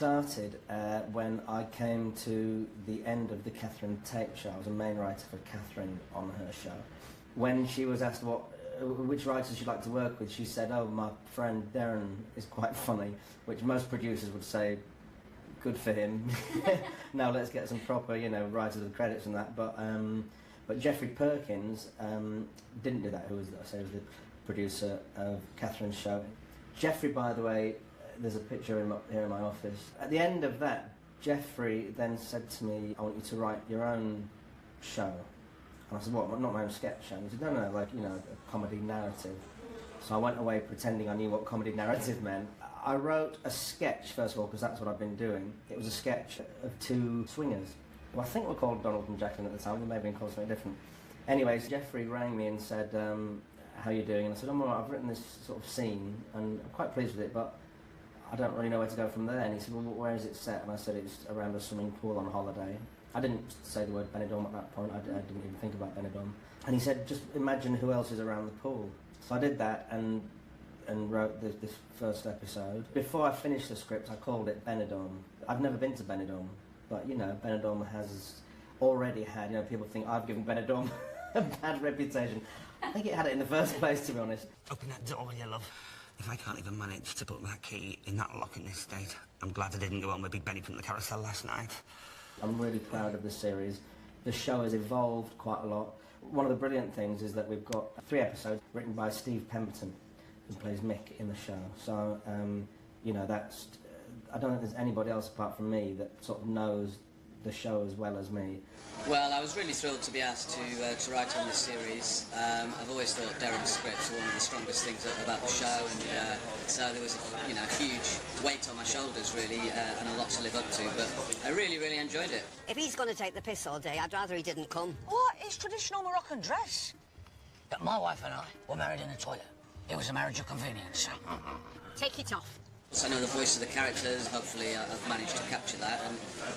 started when I came to the end of the Catherine Tate show. I was a main writer for Catherine on her show. When she was asked which writers she'd like to work with, she said, "Oh, my friend Darren is quite funny," which most producers would say, "Good for him." Now let's get some proper, writers with credits and that. But Geoffrey Perkins didn't do that. Who was the producer of Catherine's show. Geoffrey, by the way, there's a picture here in my office. At the end of that, Geoffrey then said to me, "I want you to write your own show." And I said, "What, not my own sketch show?" And he said, "No, a comedy narrative." So I went away pretending I knew what comedy narrative meant. I wrote a sketch, first of all, because that's what I've been doing. It was a sketch of two swingers, who I think were called Donald and Jacqueline at the time. They may have been called something different. Anyways, Geoffrey rang me and said, "How are you doing?" And I said, "I'm all right, I've written this sort of scene, and I'm quite pleased with it, but I don't really know where to go from there." And he said, "Well, where is it set?" And I said, "It's around a swimming pool on holiday." I didn't say the word Benidorm at that point. I didn't even think about Benidorm. And he said, "Just imagine who else is around the pool." So I did that and wrote this first episode. Before I finished the script, I called it Benidorm. I've never been to Benidorm, but Benidorm has already had, people think I've given Benidorm a bad reputation. I think it had it in the first place, to be honest. Open that door, will you, love? If I can't even manage to put that key in that lock in this state, I'm glad I didn't go on with Big Benny from the carousel last night. I'm really proud of the series. The show has evolved quite a lot. One of the brilliant things is that we've got 3 episodes written by Steve Pemberton, who plays Mick in the show. So, that's... I don't think there's anybody else apart from me that sort of knows the show as well as me. Well, I was really thrilled to be asked to write on this series. I've always thought Darren's scripts were one of the strongest things about the show, and so there was a huge weight on my shoulders, really, and a lot to live up to, but I really, really enjoyed it. If he's going to take the piss all day, I'd rather he didn't come. What? It's traditional Moroccan dress. But my wife and I were married in the toilet. It was a marriage of convenience. Take it off. So I know the voice of the characters. Hopefully I've managed to capture that,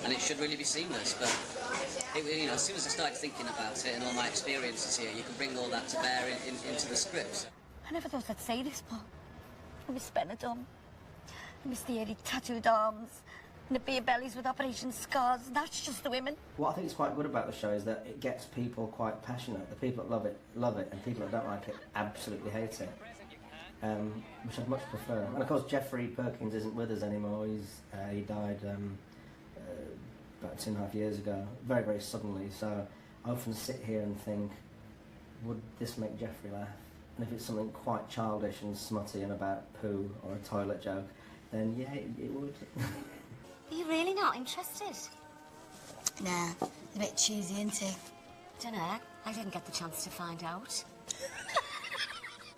and it should really be seamless. But as soon as I started thinking about it and all my experiences here, you can bring all that to bear into the script. I never thought I'd say this, but I miss Benidorm. I miss the early tattooed arms and the beer bellies with operation scars. That's just the women. What I think is quite good about the show is that it gets people quite passionate. The people that love it, and people that don't like it absolutely hate it. Which I'd much prefer. And of course, Geoffrey Perkins isn't with us anymore. He died about 2.5 years ago, very, very suddenly. So I often sit here and think, would this make Geoffrey laugh? And if it's something quite childish and smutty and about poo or a toilet joke, then yeah, it would. Are you really not interested? Nah, a bit cheesy, isn't it? Dunno. I didn't get the chance to find out.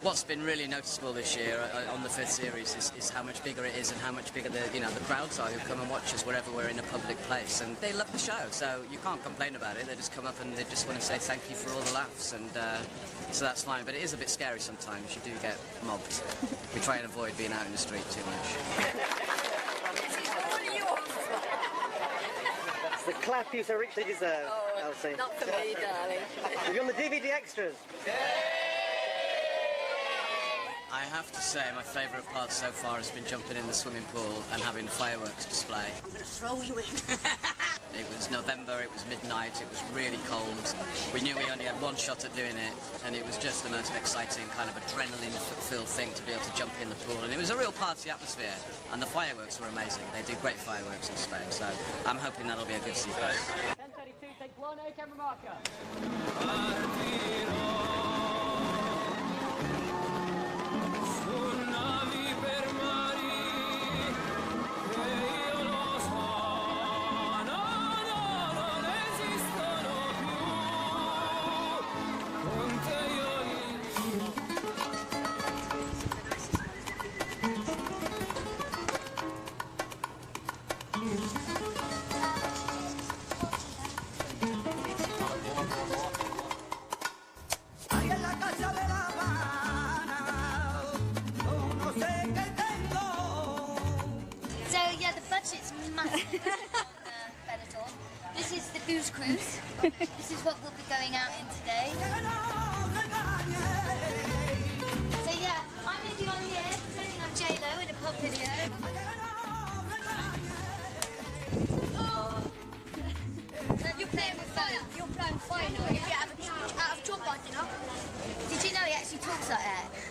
What's been really noticeable this year on the 5th series is how much bigger it is and how much bigger the crowds are who come and watch us wherever we're in a public place, and they love the show, so you can't complain about it. They just come up and they just want to say thank you for all the laughs, and so that's fine. But it is a bit scary sometimes. You do get mobbed. We try and avoid being out in the street too much. It's the clap you so richly deserve, Elsie. Not for me, darling. You're on the DVD extras. I have to say my favourite part so far has been jumping in the swimming pool and having a fireworks display. I'm going to throw you in. It was November, it was midnight, it was really cold. We knew we only had one shot at doing it, and it was just the most exciting kind of adrenaline-filled thing to be able to jump in the pool. And it was a real party atmosphere, and the fireworks were amazing. They do great fireworks in Spain, so I'm hoping that'll be a good sequence. 10:32, take 1, A camera marker. It's massive. Benidorm. This is the booze cruise. This is what we'll be going out in today. So yeah, I'm going to be on here pretending I'm J-Lo in a pop video.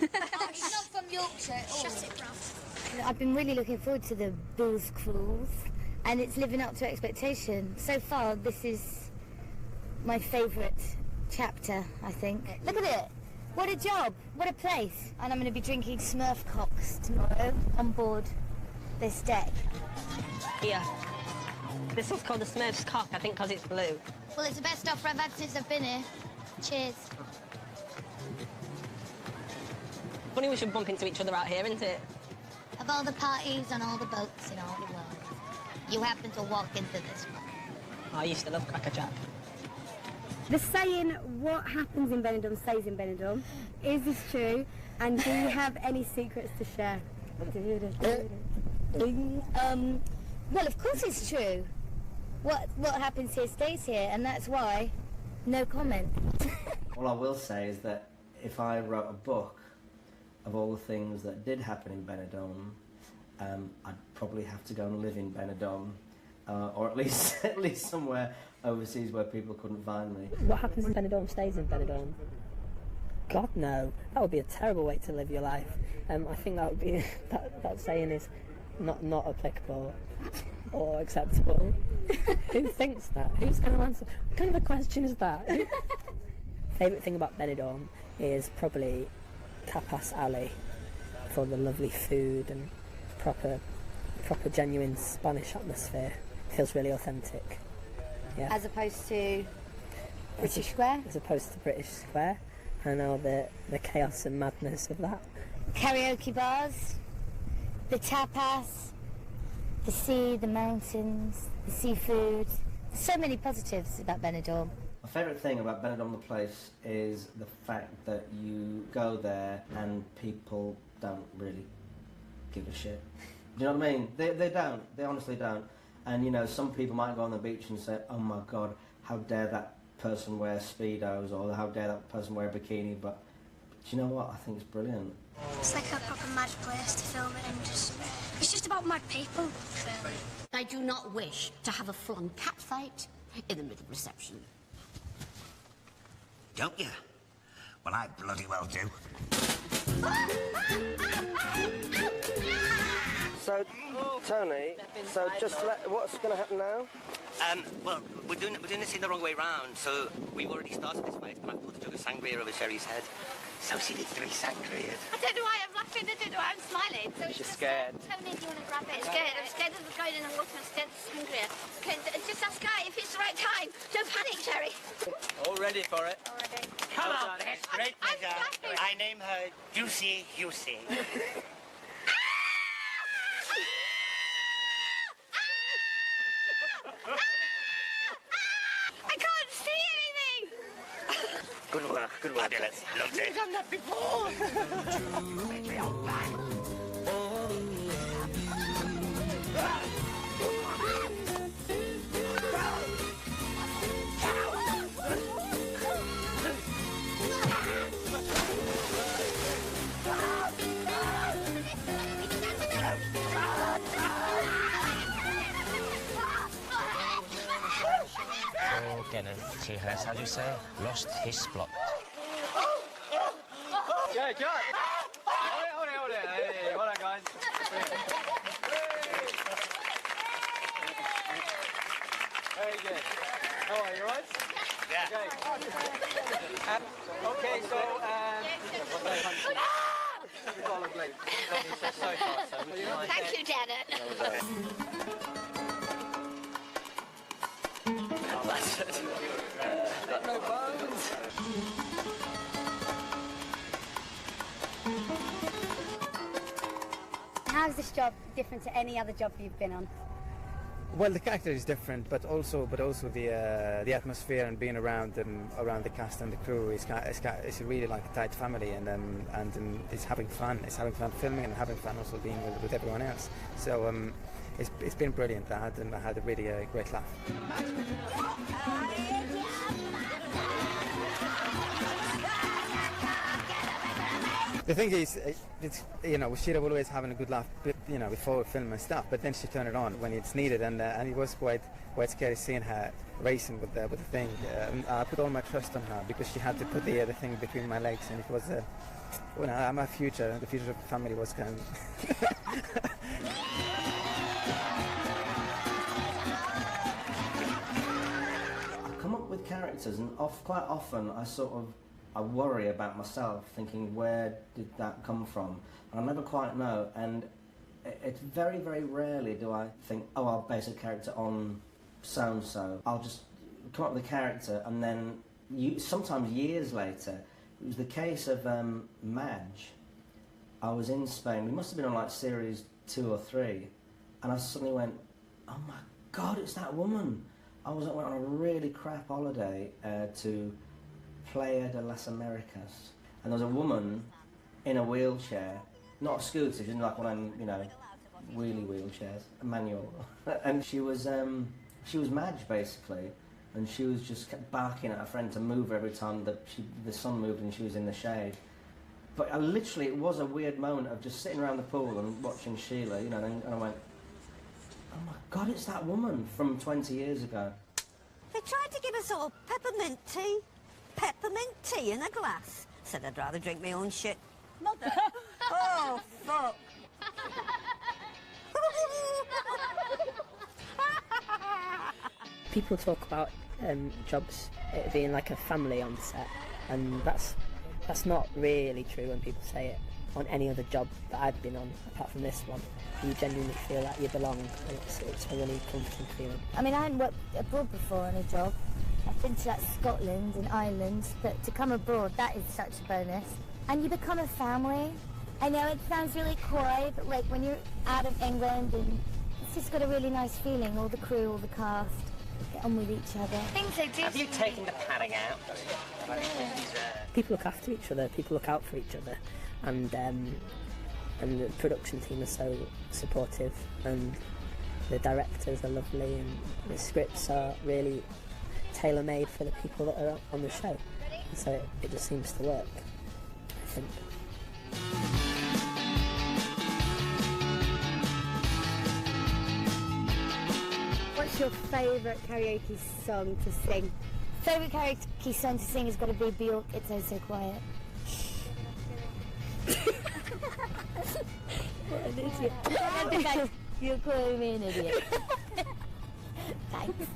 Oh, she's not from Yorkshire at all. Shut it, bruv. I've been really looking forward to the Booze Cruise, and it's living up to expectation. So far, this is my favourite chapter, I think. Look at it. What a job. What a place. And I'm going to be drinking Smurf cocks tomorrow on board this deck. Yeah. This one's called the Smurf's cock, I think, because it's blue. Well, it's the best offer I've had since I've been here. Cheers. Funny we should bump into each other out here, isn't it? Of all the parties on all the boats in all the world, you happen to walk into this one. I used to love Cracker Jack. The saying, what happens in Benidorm stays in Benidorm. Is this true? And do you have any secrets to share? Well, of course it's true. What happens here stays here, and that's why no comment. All I will say is that if I wrote a book of all the things that did happen in Benidorm, I'd probably have to go and live in Benidorm, or at least somewhere overseas where people couldn't find me. What happens in Benidorm stays in Benidorm. God, no. That would be a terrible way to live your life. I think that would be that saying is not applicable or acceptable. Who thinks that? Who's going to answer? What kind of a question is that? Favourite thing about Benidorm is probably Tapas Alley for the lovely food and proper genuine Spanish atmosphere. Feels really authentic. Yeah. As opposed to British Square? As opposed to British Square. And all the chaos and madness of that. Karaoke bars, the tapas, the sea, the mountains, the seafood. There's so many positives about Benidorm. My favourite thing about Benidorm the place is the fact that you go there and people don't really give a shit. Do you know what I mean? They don't. They honestly don't. And, you know, some people might go on the beach and say, oh my God, how dare that person wear Speedos, or how dare that person wear a bikini, but do you know what? I think it's brilliant. It's like a proper mad place to film it in. It's just about mad people. I do not wish to have a flung cat fight in the middle of reception. Don't you? Well, I bloody well do. So, Tony, what's going to happen now? Well, we're doing this in the wrong way round, so we've already started this fight, and I've put a jug of sangria over Sherry's head. So she needs 3 sangrias. I don't know why I'm laughing, I don't know why I'm smiling. So She's scared. Tony, do you want to grab it? I'm scared of going in the water, I'm scared of sangria. Okay, just ask Guy if it's the right time. Don't panic, Sherry. All ready for it? All ready. Come on, Bess, great pleasure. I name her Juicy Juicy. I can't see anything! Good work, fabulous. Loved it. I've done that before! She has, how do you say, lost his plot. Yeah, John! Hold it. Hey, well done, guys. Very good. How are you, right? Yeah. Okay, so, Thank you, Janet. that's it. Got no bones. How's this job different to any other job you've been on? Well, the character is different, but also the atmosphere and being around the cast and the crew it's really like a tight family, and it's having fun. It's having fun filming and having fun also being with everyone else. So it's been brilliant. I had a really great laugh. The thing is, Shira will always having a good laugh, before film and stuff. But then she turned it on when it's needed, and it was quite scary seeing her racing with the thing. I put all my trust on her because she had to put the thing between my legs, and it was Well, the future of the family was kind of... I come up with characters, and quite often I worry about myself, thinking, where did that come from? And I never quite know, and it's very, very rarely do I think, oh, I'll base a character on so-and-so. I'll just come up with a character, and then sometimes years later, it was the case of Madge. I was in Spain, we must have been on like series 2 or 3, and I suddenly went, oh my God, it's that woman. I went on a really crap holiday to Playa de las Americas, and there was a woman in a wheelchair, not a scooter, she didn't like one of them, you know, wheelie wheelchairs, a manual, and she was Madge basically, and she was just kept barking at her friend to move her every time the sun moved and she was in the shade. But literally, it was a weird moment of just sitting around the pool and watching Sheila, you know, and I went, oh my God, it's that woman from 20 years ago. They tried to give us all peppermint tea in a glass. Said I'd rather drink my own shit. Mother. Oh, fuck. People talk about jobs being like a family on set, and that's not really true when people say it on any other job that I've been on, apart from this one. You genuinely feel like you belong, and it's a really comforting feeling. I mean, I hadn't worked abroad before on a job. I've been to like Scotland and Ireland, but to come abroad, that is such a bonus. And you become a family. I know it sounds really coy, but like when you're out of England, and it's just got a really nice feeling, all the crew, all the cast, get on with each other. Things they do. Have you taken the padding out? People look after each other, people look out for each other, and the production team are so supportive, and the directors are lovely, and the scripts are really tailor-made for the people that are on the show, and so it just seems to work, I think. What's your favourite karaoke song to sing? Favourite karaoke song to sing has got to be Bjork, It's Oh So Quiet. What an idiot. You're calling me an idiot. Thanks.